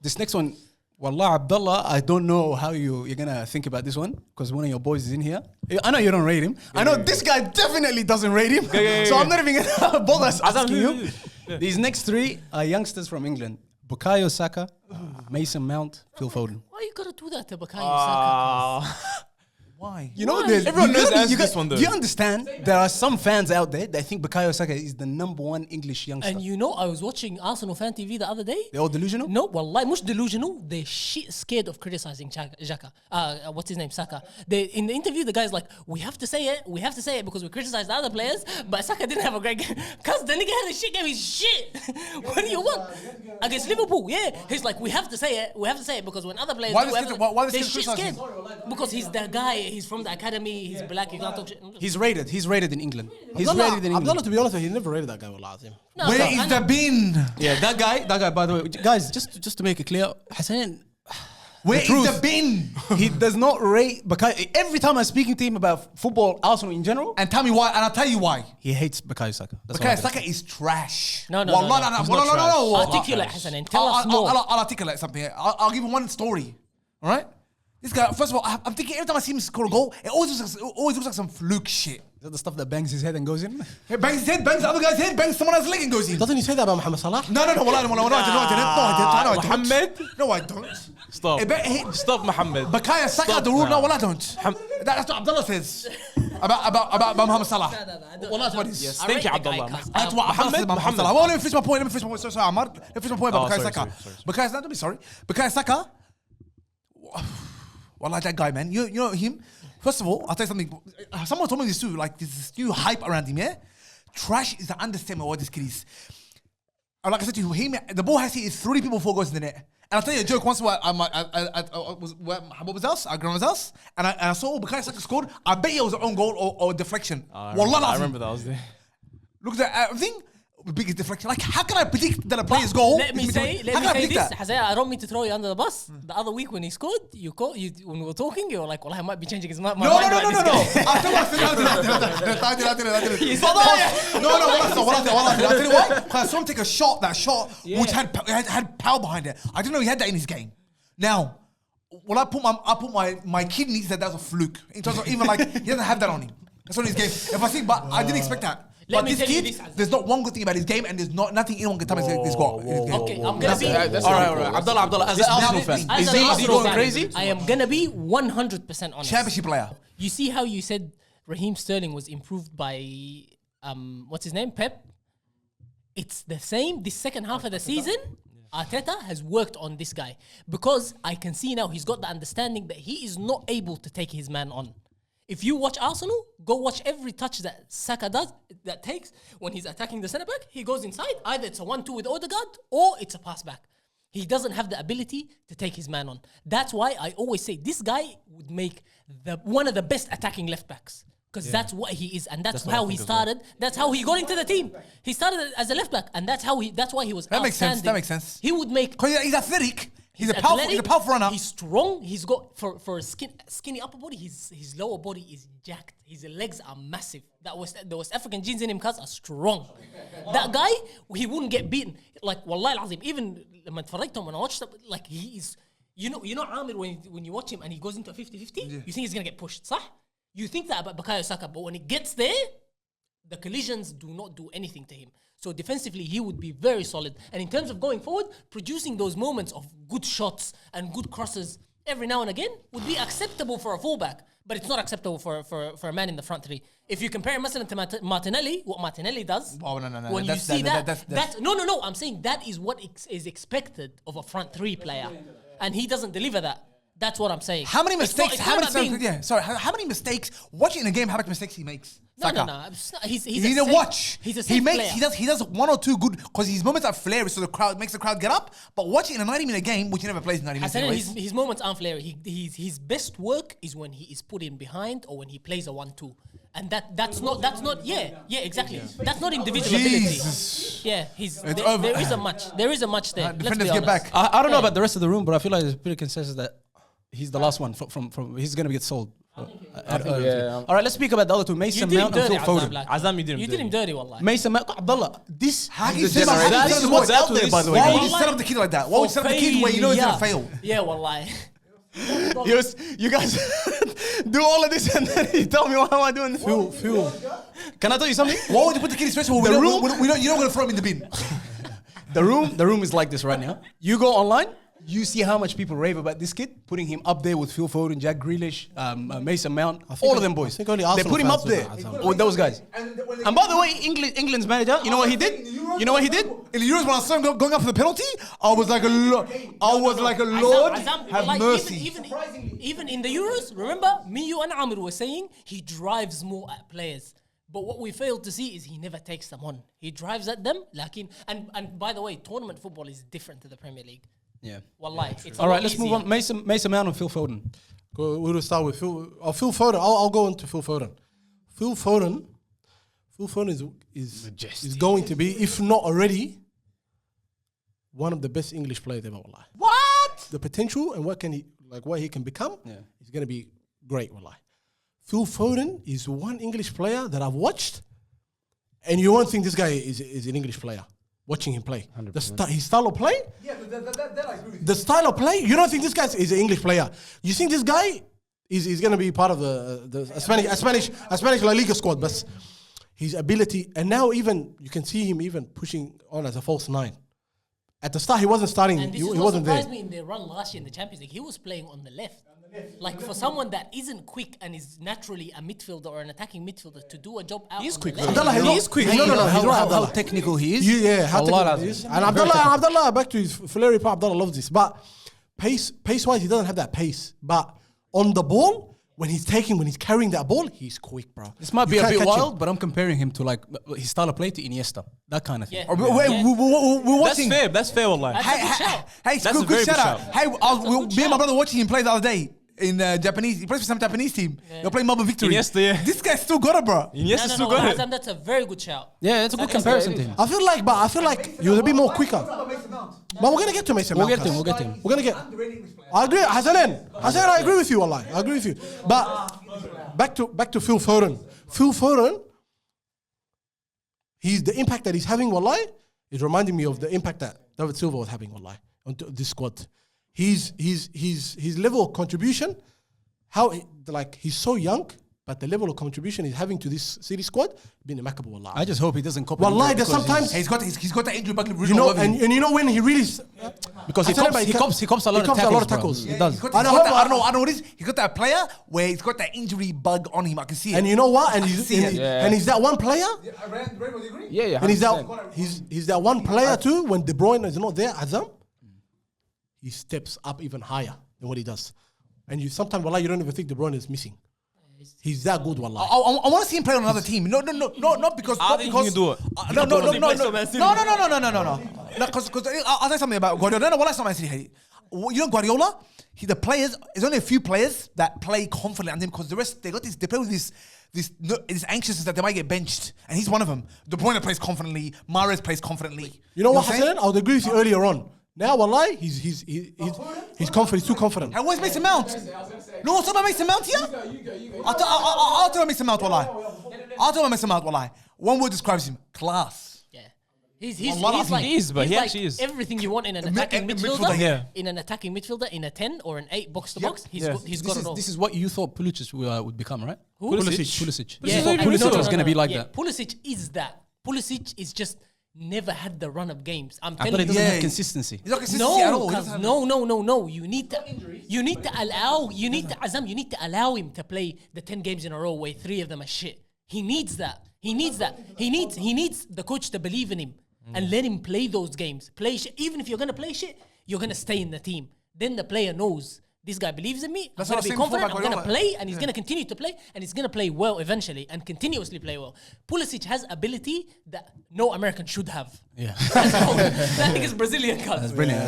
This next one, Wallah Abdullah, I don't know how you're gonna think about this one because one of your boys is in here. I know you don't rate him. I know this guy definitely doesn't rate him. So I'm not even gonna bother asking you. These next three are youngsters from England: Bukayo Saka, Mason Mount, Phil Foden. Why you gotta do that to Bukayo Saka? Why? You know, Everyone knows the answer to this one, though. Do you understand? There are some fans out there that think Bukayo Saka is the number one English youngster. And you know, I was watching Arsenal Fan TV the other day. They're all delusional? No, wallahi, mush delusional. They're shit scared of criticizing Xhaka. What's his name? Saka. In the interview, the guy's like, we have to say it because we criticized the other players, but Saka didn't have a great game. Cause the nigga had a shit game, he's shit. What do you want? Against Liverpool, yeah. He's like, we have to say it because when other players they're shit scared. Because he's the guy, he's from the academy, he's black, he can't talk shit. He's rated in England. Abdullah, to be honest, he never rated that guy. No, Where is the bin? Yeah, that guy, by the way, guys, just to make it clear, Hassan, Where is the bin? he does not rate Bukayo. Every time I'm speaking to him about football, Arsenal in general, And tell me why, and I'll tell you why. he hates Bukayo Saka. That's Bukayo what I Saka is trash. No. Wallah, He's not trash. Articulate, Hassan, and tell us more. I'll articulate something. I'll give you one story. All right? This guy, first of all, I'm thinking every time I see him score a goal, it always looks like some fluke shit. Is that the stuff that bangs his head and goes in? He bangs his head, bangs the other guy's head, bangs someone else's leg and goes in. Doesn't he say that about Mohamed Salah? No, I didn't. Mohammed? No, I don't. Stop. Stop, Mohammed. Bukayo Saka, the rule, no, I don't. That's what Abdullah says about Mohamed Salah. Well, that's what it is. Yes, thank you, Abdullah. That's what Abdullah says about Mohamed Salah. Well, let me finish my point. Sorry, Ammar. Let me finish my point about Bukayo Saka. Don't be sorry. Bukayo Saka, wallah, that guy, man. You know him? First of all, I'll tell you something. Someone told me this too. Like, there's this new hype around him, yeah? Trash is the understatement of what this kid is. And like I said to you, the ball has hit 3 people before it goes in the net. And I'll tell you a joke. Once I was at Hababa's house, our grandma's house, and I saw Bukayo Saka scored. I bet it was an own goal or deflection. I remember that. I was there. Look at that everything. The biggest deflection. Like, how can I predict that a player's goal? Let me say this, Hassan, I don't mean to throw you under the bus. The other week when he scored, when we were talking, you were like, well, I might be changing his mind. No. I didn't. I'll tell you why. Because I saw him take a shot, which had power behind it. I didn't know he had that in his game. Now, when I put my kidneys that was a fluke. In terms of even like, he doesn't have that on him. That's on his game. If I think, but I didn't expect that. But this kid, there's not one good thing about his game, and there's nothing anyone can tell me he's got. Okay, I'm gonna be. All right. Abdullah, as an Arsenal fan, is he going crazy? I am gonna be 100% honest. Championship player. You see how you said Raheem Sterling was improved by what's his name, Pep? It's the same. This second half of the season, Arteta has worked on this guy because I can see now he's got the understanding that he is not able to take his man on. If you watch Arsenal, go watch every touch that Saka takes when he's attacking the centre-back. He goes inside. Either it's a 1-2 with Odegaard or it's a pass back. He doesn't have the ability to take his man on. That's why I always say this guy would make one of the best attacking left-backs because that's what he is, and that's how he started. That's how he got into the team. He started as a left-back, and that's why he was outstanding. That makes sense. He would make... Because he's athletic. He's a powerful runner. He's strong. He's got for a skinny upper body. His lower body is jacked. His legs are massive. The West African genes in him, cuz, are strong. That guy, he wouldn't get beaten. Like, wallahi al-azim, even when I watched him, like, he is, you know Amir, when you watch him and he goes into a 50-50, you think he's gonna get pushed, صح? You think that about Bukayo Saka, but when it gets there, the collisions do not do anything to him. So defensively, he would be very solid. And in terms of going forward, producing those moments of good shots and good crosses every now and again would be acceptable for a fullback, but it's not acceptable for a man in the front three. If you compare Masalan to Martinelli, what Martinelli does, no. When you see that, no, I'm saying that is what is expected of a front three player, and he doesn't deliver that. That's what I'm saying. How many mistakes? How many mistakes? Watching a game, how many mistakes he makes? No. He's you need to watch. He's a safe player. He does 1 or 2 good because his moments are flary, so the crowd makes the crowd get up. But watching a 90-minute game, which he never plays in 90 minutes. His moments aren't flary. His best work is when he is put in behind or when he plays a 1-2. And that's not exactly. That's not individual ability. Yeah, there is a match. There is a match there. Defenders get back. I don't know about the rest of the room, but I feel like there's a pretty consensus that he's the last one from he's gonna get sold. All right, let's speak about the other two. You Mason did him Mount and dirty, Phil Azam. Foden. Like, Azam, you did him dirty, wallah. Mason Mount, Abdullah, this How can you is say that? that This is is what's what's out there, by the way. Why would you Wallahi. set up the kid like that? Why would you set up the kid where you know he's gonna fail? Yeah, wallahi. You guys do all of this and then you tell me what am I doing? Phil. Can I tell you something? Why would you put the kid in special? You're not gonna throw him in the bin. The room is like this right now. You go online, you see how much people rave about this kid, putting him up there with Phil Foden, Jack Grealish, Mason Mount, all of them boys. I think only They Arsenal put him fans up do there that, with those guys. And by the way, England's manager, you know what he did? You know what he did? In the Euros when I saw him going up for the penalty, I was like, Lord, Azam, have like, mercy. Even in the Euros, remember, me, you, and Amir were saying he drives more at players. But what we failed to see is he never takes them on. He drives at them, and by the way, tournament football is different to the Premier League. Yeah. Wallahi, it's All right, let's move on. Mason Mount and Phil Foden. We'll start with Phil. Phil Foden. I'll go into Phil Foden. Phil Foden is going to be, if not already, one of the best English players ever. Wallahi. What? The potential and what he can become is going to be great. Wallahi. Phil Foden is one English player that I've watched, and you won't think this guy is an English player. Watching him play, his style of play, the style of play, you don't think this guy is an English player. You think this guy is going to be part of the Spanish La Liga squad, but his ability, and now even you can see him even pushing on as a false nine. At the start, he wasn't starting. And this He is what wasn't there. surprised me in their run last year in the Champions League. He was playing on the left. Like for someone that isn't quick and is naturally a midfielder or an attacking midfielder to do a job out. He's quick. Left. Abdullah, he's quick. No, he's right. How technical he is. How technical he is. And Abdullah, back to his Fulleri part, Abdullah loves this. But pace-wise, he doesn't have that pace. But on the ball, when he's carrying that ball, he's quick, bro. This might be a bit wild, but I'm comparing him to like his style of play to Iniesta. That kind of thing. Yeah. We're watching. That's fair, wallahi. That's a good shout. Hey, That's a good very shout good out. shout. Hey, me and my brother watching him play the other day in Japanese. He plays for some Japanese team. They're playing Melbourne Victory. Iniesta, yeah. This guy still got it, bro. Iniesta still No, got it. Azam, that's a very good shout. Yeah, it's a good comparison to him. I feel like he was a bit more quicker. But we're gonna get to Mason Mount. We'll get him. We're gonna get. I agree, Hassanen, I agree with you, wallahi. I agree with you. But back to Phil Foden. Phil Foden, the impact that he's having, wallahi, is reminding me of the impact that David Silva was having, wallahi, on this squad. His level of contribution, he's so young, but the level of contribution he's having to this City squad, been immaculable, wallahi. I just hope he doesn't copy. Wallahi, there's sometimes He's got that injury back. you know, and you know when he really because he cops a lot of tackles. He does. I know what it is. He's got that player where he's got that injury bug on him. I can see it. And you know what? And see he's that one player. Yeah. And he's that one player too. When De Bruyne is not there, Azam, he steps up even higher than what he does. And sometimes, wallah, you don't even think De Bruyne is missing. He's that good, wallah. I want to see him play on another team. No, not because. I think he can do it. No. Because I'll say something about Guardiola. No, it's not Man City. You know Guardiola? There's only a few players that play confidently on him because the rest they play with this anxiousness that they might get benched, and he's one of them. De Bruyne plays confidently. Mahrez plays confidently. You know what, I'm saying? Hassan? I would agree with you earlier on. Now, wallahi, he's confident. He's too confident. And where's Mason Mount? No, it's not Mason Mount here. I'll tell Mason Mount, wallahi. I'll tell Mason Mount, wallahi. One word describes him: class. Yeah. He's actually is. Everything you want in an attacking midfielder. midfielder, yeah. In an attacking midfielder, in a 10 or an 8 box to box, he's got it all. This is what you thought Pulisic would become, right? Who? Pulisic. Yeah, Pulisic was going to be like that. Pulisic is that. Pulisic is just never had the run of games. I'm But he telling you. doesn't have consistency. He's not consistency at all. No. You need to allow him to play the 10 games in a row where 3 of them are shit. He needs that. He needs the coach to believe in him and let him play those games. Play shit. Even if you're gonna play shit, you're gonna stay in the team. Then the player knows this guy believes in me. I'm gonna be confident. I'm gonna play, and he's gonna continue to play, and he's gonna play well eventually and continuously play well. Pulisic has ability that no American should have. Yeah. That nigga's Brazilian. That's brilliant.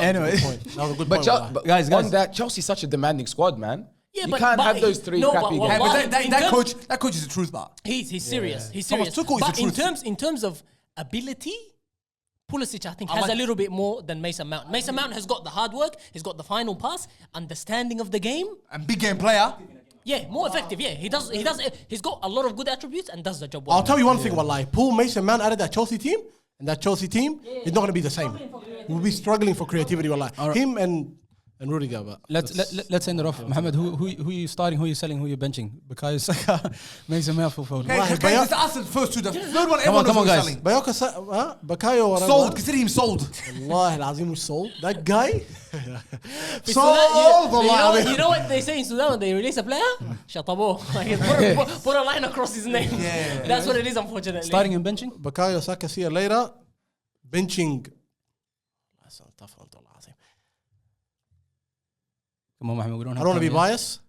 Anyway, That was a good But, point. wallahi. but Guys. on that, Chelsea's such a demanding squad, man. Yeah, you but- can't but have those 3 no, crappy but- games. But Why? that coach is the truth, man. He's serious. He's Thomas serious. Tuchel is But the truth. in terms of ability, Pulisic, I think, has a little bit more than Mason Mount. Mason Mount has got the hard work, he's got the final pass, understanding of the game. And big game player. Yeah, more effective. Yeah, he does. He's got a lot of good attributes and does the job well. I'll tell you one thing, wallahi. Pull Mason Mount out of that Chelsea team, and that Chelsea team is not going to be the same. We'll be struggling for creativity, wallahi. Him and Rudiger. But Let's end it off. Mohammed, who you starting? Who you selling? Who you benching? Bukayo Saka, Mason Mount, Phil Foden. Hey, guys, it's us first two. The third one, Come on, everyone guys. selling. Bukayo Sold. Consider him sold. Wallahi al-Azim was sold. That guy. You know what they say in Sudan when they release a player? Shatabo. Like, put a line across his name. Yeah. That's what it is, unfortunately. Starting and benching? Bukayo Saka, see you later. Benching. That's a tough one. Come on, Mohammed, we don't I have don't want to time be yet. biased.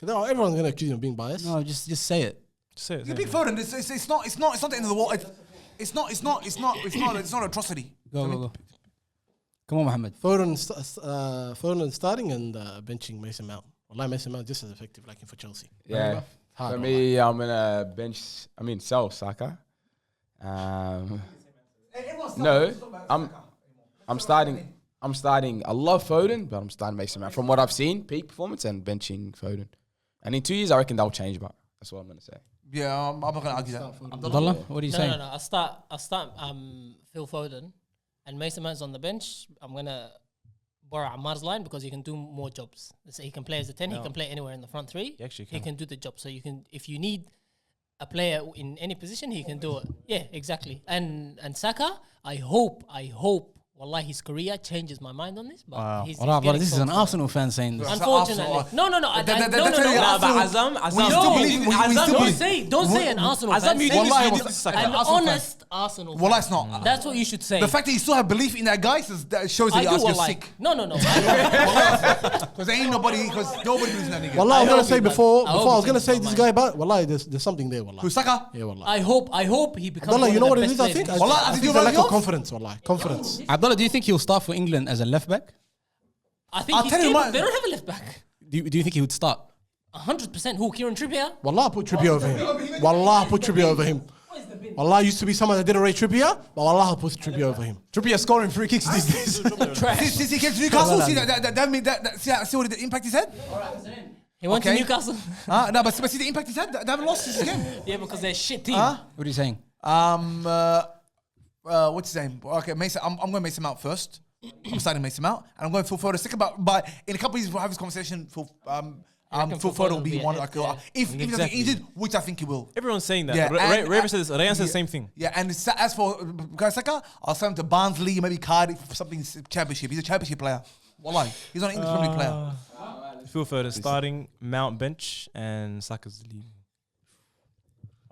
Everyone's going to accuse me of being biased. No, just say it. You big Foden. It's not the end of the world. It's not atrocity. Go. Come on, Mohammed. Foden starting and benching Mason Mount. Wallahi, Mason Mount just as effective like him for Chelsea. Yeah. For me, I'm gonna sell Saka. No, I'm starting. I love Foden, but I'm starting Mason Mount. From what I've seen, peak performance and benching Foden. And in 2 years, I reckon that'll change, but that's what I'm gonna say. Yeah, I'm not gonna argue that. Abdullah, what are you saying? No. I start Phil Foden and Mason Mount's on the bench. I'm gonna borrow Ammar's line because he can do more jobs. So he can play as a 10, he can play anywhere in the front three. He can do the job. So you can, if you need a player in any position, he can do it. Yeah, exactly. And Saka, I hope wallahi, his career changes my mind on this. But he's But getting this is an close. Arsenal fan saying this. Unfortunately. No. But Azam, don't say an Arsenal fan. Say an honest Arsenal fan. Well, that's not. That's what you should say. The fact that you still have belief in that guy that shows that I you're do, wallahi. sick. No. Because ain't nobody believes in that nigga. Wallahi, I was going to say hope he before does. I I hope was he going to changes say my this guy, but wallahi, there's something there, wallahi. Who, Saka? Yeah, wallahi. I hope he becomes Abdullah, one you know of what the it best is, I players think? in I the Wallah, world. I think think it's a lack you're of confidence, wallahi. Confidence. Abdullah, do you think he'll start for England as a left back? I think I'll he's tell you capable. what- They don't have a left back. Do you think he would start? 100%. Who? Kieran Trippier? Wallah, I put Trippier over him. Wallah, I put Trippier over him. Wallah used to be someone that didn't rate Trippier, but Wallah, I put Trippier over him. Trippier scoring free kicks these days. Trash. Since he came to Newcastle, see see what the impact he's had? He went to Okay. Newcastle. No, but see the impact he's had? They haven't lost this game. Yeah, because they're a shit team. Huh? What are you saying? What's his name? Okay, Mason. I'm going Mason Mount first. I'm starting Mason Mount, and I'm going Phil Foden second. But in a couple of years, we'll have this conversation. Phil Foden will be one. If he doesn't get injured, which I think he will. Everyone's saying that. Yeah, and- Raver says Ryan says the same thing. Yeah, and as for Bukayo Saka, I'll send him to Barnsley, maybe Cardiff, something championship. He's a championship player. Wallahi, he's not an English Premier League player. Phil Foden starting, Mount bench, and Saka's leaving.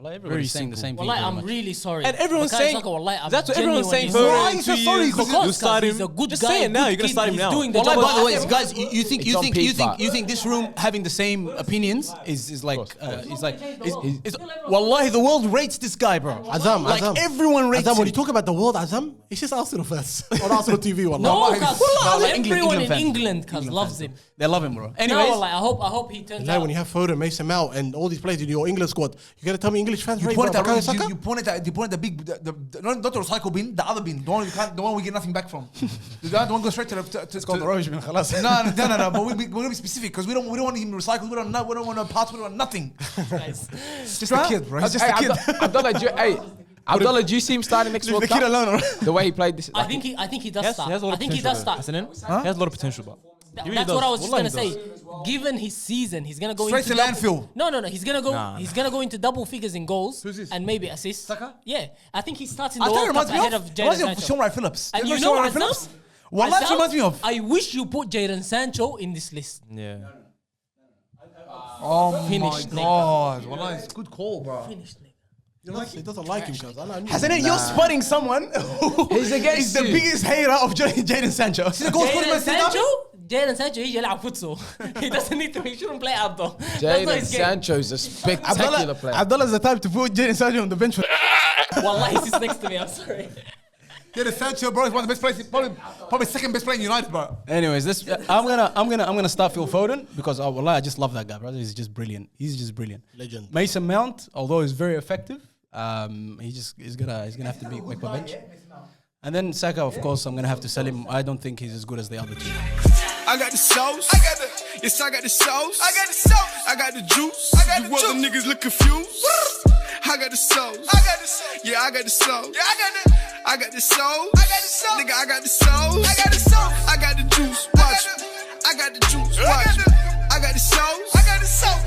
Everybody's saying the same thing. Wallahi, pretty I'm much. really sorry. And everyone's Bukayo saying Saka, wallahi, I'm that's what everyone's saying. genuinely Why are Foden, you so 2 sorry? years, Because you Because start he's him. a good Just guy, say it now. good You're gonna kid, start him he's now. doing the Well, job. by the way, guys, you think It's on peak, but- this room having the same opinions is like is wallahi, the world rates this guy, bro. Azam, like Azam. everyone rates Azam, when him. you talk about the world, Azam, it's just Arsenal fans on Arsenal TV, wallah. No, Wallahi, cuz England everyone in fans. England loves him. They love him, bro. No, Anyways, wallahi, I hope he turns Like out. when you have Foden, Mason Mount, and all these players in your England squad, you gotta tell me English fans rate Bukayo Saka? You pointed at the big, not the recycle bin, the other bin, the one we get nothing back from. The one goes straight to the. It's called the rubbish bin, khalas. No. But we're gonna be specific because we don't want him recycled. We don't want parts. We don't want nothing. Guys. Just a kid, bro. He's just a kid. Abdullah, do you see him starting next World Cup? The way he played this. I think he does He start. has a lot I of think he potential, does start. hasn't he? He has a lot of potential, but he really That's does. what I was just Wallahi, gonna he say. does. Given his season, he's gonna go Straight into to landfill. No. He's gonna go. Nah. He's gonna go into double figures in goals Who's this? and maybe assists. Saka? Yeah, I think he starts in I the tell you, World Cup ahead of reminds Jadon me of Sancho. Sean Wright Phillips. And You you know know Sean Wright Azam? Phillips? Well, that reminds me of. I wish you put Jadon Sancho in this list. Yeah. Oh Finished, my nigga. God! Well, it's good call, bro. Finished, nigga. He doesn't like him, cuz. Hasn't it? You're spotting someone who He's against is the you. biggest hater of Jadon Sancho. Jadon Sancho, he يلعب futsal. He doesn't need to. He shouldn't play out though. That's not Jadon his game. Sancho's a spectacular player. Abdullah's the type to put Jadon Sancho on the bench. Wallahi, he sits next to me. I'm sorry. Yeah, the Sancho, bro, is one of the best players. Probably second best player in United, bro. Anyways, I'm gonna start Phil Foden because I just love that guy, brother. He's just brilliant. Legend. Mason Mount, although he's very effective, he's gonna have to make my bench. And then Saka, of course, I'm gonna have to sell him. I don't think he's as good as the other two. I got the sauce. Yes, I got the sauce. I got the juice. You other niggas look confused. I got the sauce. Yeah, I got the sauce. I got the sauce. Nigga, I got the sauce. I got the juice. Watch me. I got the juice. Watch me.